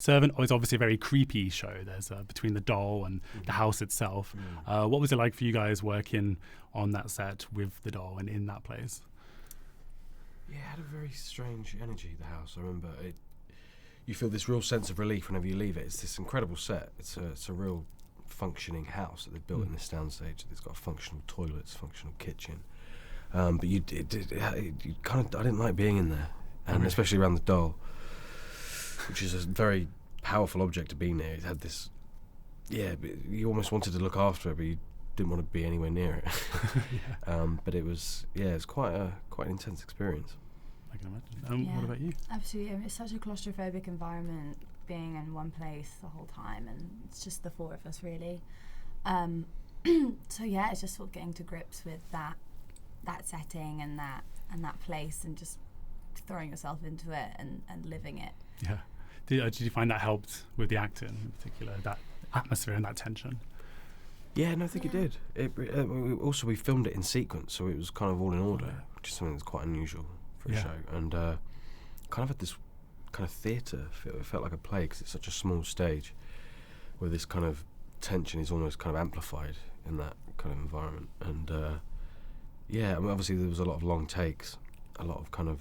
Servant is obviously a very creepy show. There's between the doll and the house itself. What was it like for you guys working on that set with the doll and in that place? Yeah, it had a very strange energy, the house. I remember it. You feel this real sense of relief whenever you leave it. It's this incredible set. It's a real functioning house that they've built in this soundstage. It's got functional toilets, functional kitchen. But I didn't like being in there, and especially around the doll, which is a very powerful object to be near. It had this, you almost wanted to look after it, but you didn't want to be anywhere near it. But it was quite an intense experience. I can imagine. What about you? Absolutely. It's such a claustrophobic environment, being in one place the whole time, and it's just the four of us really. So yeah, it's just sort of getting to grips with that setting and that place, and just throwing yourself into it and living it. Yeah. Did you find that helped with the acting in particular, that atmosphere and that tension? Yeah, no, I think it did. We filmed it in sequence, so it was kind of all in order, which is something that's quite unusual for a show. And kind of had this kind of theatre feel. It felt like a play because it's such a small stage where this kind of tension is almost kind of amplified in that kind of environment. And obviously there was a lot of long takes, a lot of kind of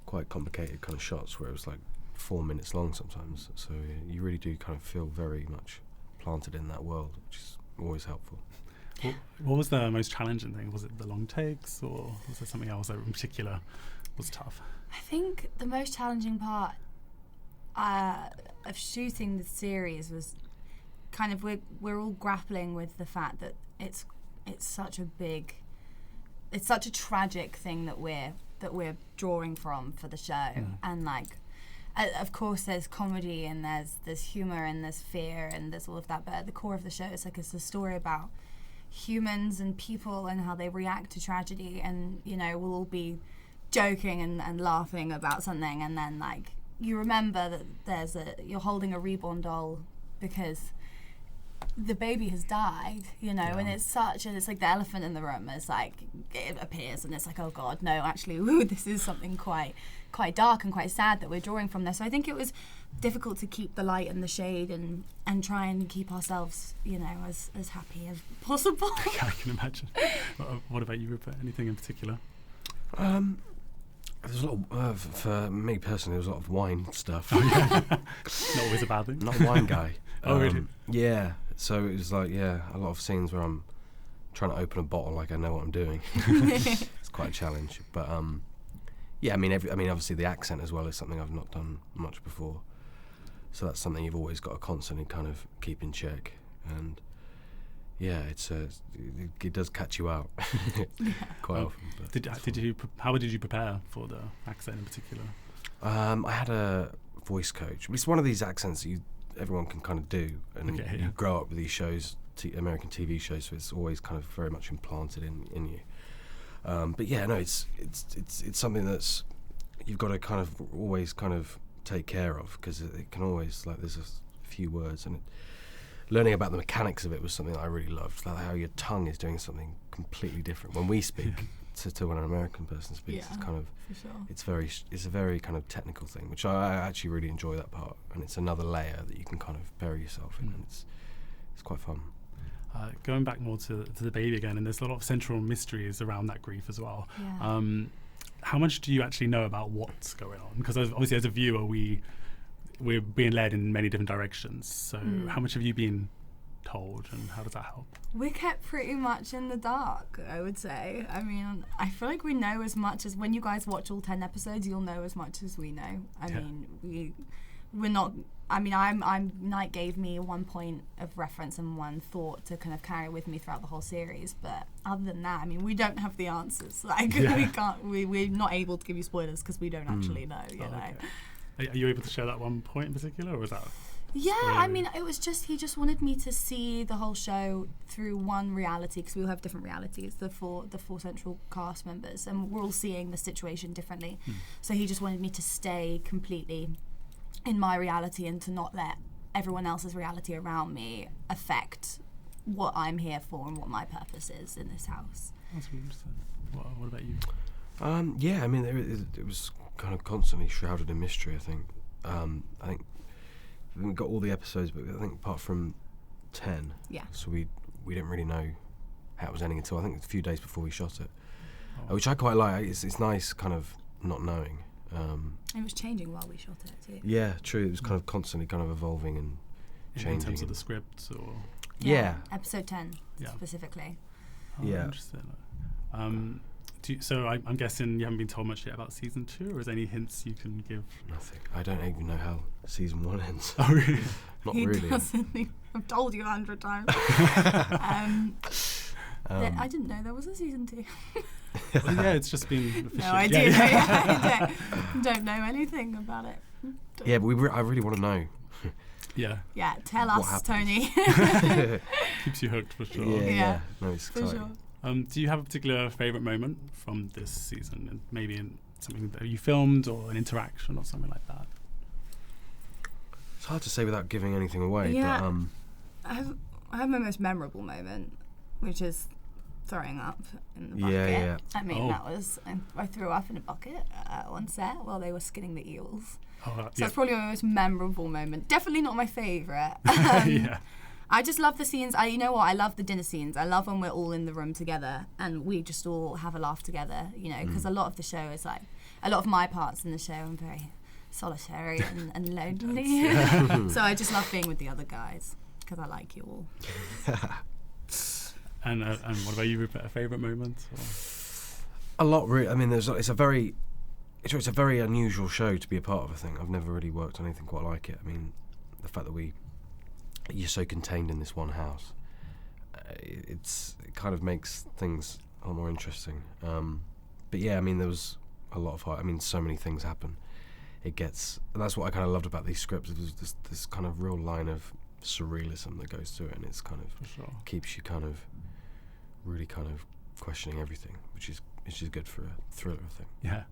quite complicated kind of shots where it was like 4 minutes long sometimes. So you really do kind of feel very much planted in that world, which is always helpful. What was the most challenging thing? Was it the long takes, or was there something else that in particular was tough? I think the most challenging part of shooting the series was kind of we're all grappling with the fact that it's such a tragic thing that we're drawing from for the show, and like of course there's comedy and there's humor and there's fear and there's all of that, but at the core of the show it's a story about humans and people and how they react to tragedy, and we'll all be joking and laughing about something, and then like you remember that you're holding a reborn doll because the baby has died, and it's like the elephant in the room. It's like it appears and it's like, oh god, no, actually this is something quite dark and quite sad that we're drawing from this. So I think it was difficult to keep the light and the shade and try and keep ourselves as happy as possible. Yeah, I can imagine. What about you, Rupert? Anything in particular? There's a lot of, for me personally, there's a lot of wine stuff. Not always a bad thing. Not a wine guy. Oh, really? Yeah. So it was like, a lot of scenes where I'm trying to open a bottle like I know what I'm doing. It's quite a challenge. But obviously the accent as well is something I've not done much before. So that's something you've always got to constantly kind of keep in check. And it does catch you out quite often. But how did you prepare for the accent in particular? I had a voice coach. It's one of these accents that everyone can kind of do, and you grow up with these shows, American TV shows, so it's always kind of very much implanted in you. It's something that's you've got to kind of always kind of take care of, because it can always, like, there's a few words, and learning about the mechanics of it was something that I really loved, like how your tongue is doing something completely different when we speak to when an American person speaks. It's kind of, for sure. It's a very kind of technical thing, which I actually really enjoy that part, and it's another layer that you can kind of bury yourself in, and it's quite fun. Going back more to the baby again, and there's a lot of central mysteries around that grief as well. Yeah. How much do you actually know about what's going on? Because obviously as a viewer we're being led in many different directions. So how much have you been told, and how does that help? We're kept pretty much in the dark, I would say. I mean, I feel like we know as much as, when you guys watch all 10 episodes, you'll know as much as we know. I mean, we're not, I mean, Night gave me one point of reference and one thought to kind of carry with me throughout the whole series, but other than that, I mean, we don't have the answers. Like, we're not able to give you spoilers because we don't actually know, you know. Okay. Are you able to share that one point in particular, or was that? Yeah, I mean, it was just, he just wanted me to see the whole show through one reality, because we all have different realities, the four central cast members, and we're all seeing the situation differently. So he just wanted me to stay completely in my reality and to not let everyone else's reality around me affect what I'm here for and what my purpose is in this house. That's really interesting. What about you? Yeah, I mean, it was kind of constantly shrouded in mystery, I think. I think we got all the episodes, but I think apart from 10, Yeah. so we didn't really know how it was ending until I think a few days before we shot it, Oh. which I quite like. It's nice, kind of not knowing. It was changing while we shot it too. Yeah, true. It was kind of constantly kind of evolving and In changing. terms of the script, or Yeah. Episode 10 Yeah. specifically. oh, Yeah. interesting. So I'm guessing you haven't been told much yet about season 2, or is there any hints you can give? Nothing. I don't even know how season 1 ends. Oh, really? Not He really. doesn't. I've told you 100 times. I didn't know there was a season 2. Well, yeah, it's just been officially. No, I do. Yeah. I don't know anything about it. Yeah, but I really want to know. Yeah, Yeah, tell What us, happens? Tony. keeps you hooked for sure. Yeah. No, it's For exciting. sure. Do you have a particular favourite moment from this season, and maybe in something that you filmed or an interaction or something like that? It's hard to say without giving anything away. Yeah. But I have my most memorable moment, which is throwing up in the bucket. Yeah. I mean, Oh. that was I threw up in a bucket on set while they were skinning the eels. Oh, So yeah. that's probably my most memorable moment. Definitely not my favourite. Yeah. I just love the scenes. You know what? I love the dinner scenes. I love when we're all in the room together and we just all have a laugh together. You know, because a lot of the show is like a lot of my parts in the show. I'm very solitary and lonely. So I just love being with the other guys because I like you all. And what about you, Rupert? A favourite moment? Or? a lot. I mean, it's a very unusual show to be a part of. I think I've never really worked on anything quite like it. I mean, the fact that you're so contained in this one house, it kind of makes things a lot more interesting. But yeah, I mean, there was a lot of so many things happen. That's what I kind of loved about these scripts. There's this kind of real line of surrealism that goes through it, and it's kind of For sure. keeps you kind of really kind of questioning everything, which is good for a thriller, I think. Yeah.